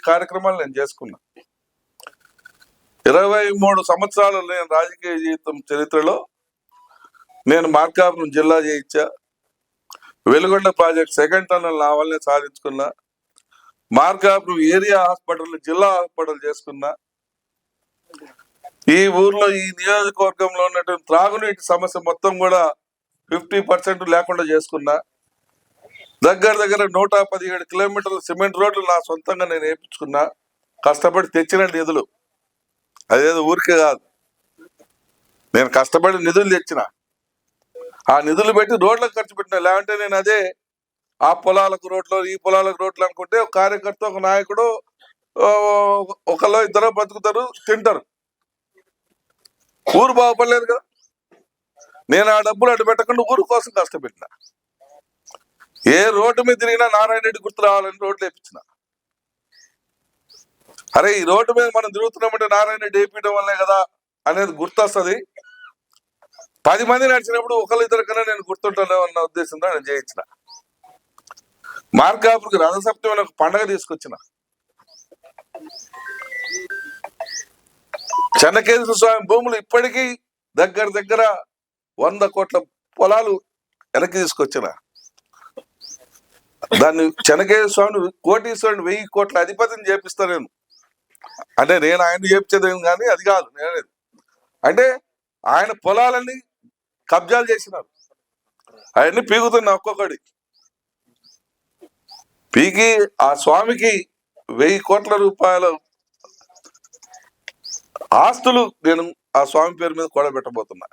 కార్యక్రమాలు నేను చేసుకున్నా. 23 సంవత్సరాలు నేను రాజకీయ జీవితం చరిత్రలో నేను మార్కాపురం జిల్లా చేయించా. వెలుగొండ ప్రాజెక్ట్ సెకండ్ టన్నల్ నా వల్లనే సాధించుకున్నా. మార్కాపురం ఏరియా హాస్పిటల్ జిల్లా హాస్పిటల్ చేసుకున్నా. ఈ ఊర్లో ఈ నియోజకవర్గంలో ఉన్నటువంటి త్రాగునీటి సమస్య మొత్తం కూడా 50% లేకుండా చేసుకున్నా. దగ్గర 117 కిలోమీటర్ల సిమెంట్ రోడ్లు నా సొంతంగా నేను వేయించుకున్నా. కష్టపడి తెచ్చిన నిధులు, అదేదో ఊరికే కాదు, నేను కష్టపడి నిధులు తెచ్చిన. ఆ నిధులు పెట్టి రోడ్లకు ఖర్చు పెట్టినా. లేదంటే నేను అదే ఆ పొలాలకు రోడ్లు ఈ పొలాలకు రోడ్లు అనుకుంటే ఒక కార్యకర్త ఒక నాయకుడు ఒకళ్ళు ఇద్దరు బతుకుతారు, తింటారు, ఊరు బాగుపడలేదు కదా. నేను ఆ డబ్బులు అడ్డు పెట్టకుండా ఊరు కోసం కష్టపెట్టిన. ఏ రోడ్డు మీద తిరిగినా నారాయణ రెడ్డి గుర్తు రావాలని రోడ్లు వేయించిన. అరే ఈ రోడ్డు మీద మనం తిరుగుతున్నామంటే నారాయణ రెడ్డి వేయించడం వల్లే కదా అనేది గుర్తొస్తుంది. 10 మంది నడిచినప్పుడు ఒకళ్ళు ఇద్దరు కన్నా నేను గుర్తుంటాను అన్న ఉద్దేశంతో నేను చేయించిన. మార్కాపురికి రథసప్తమి అనే ఒక పండగ తీసుకొచ్చిన. చెన్నకేశ్వర స్వామి భూములు ఇప్పటికీ దగ్గర 100 కోట్ల పొలాలు వెనక్కి తీసుకొచ్చిన. దాన్ని చెన్నకేశ్వర స్వామిని కోటీశ్వరుని 1000 కోట్ల అధిపతిని చేపిస్తా నేను. అంటే నేను ఆయన చేపించేదేం కానీ అది కాదు నేనేది. అంటే ఆయన పొలాలన్నీ కబ్జాలు చేసినారు. అవన్నీ పీకుతున్నా ఒక్కొక్కడి పీకి ఆ స్వామికి 1000 కోట్ల రూపాయల ఆస్తులు నేను ఆ స్వామి పేరు మీద కూడబెట్టబోతున్నా.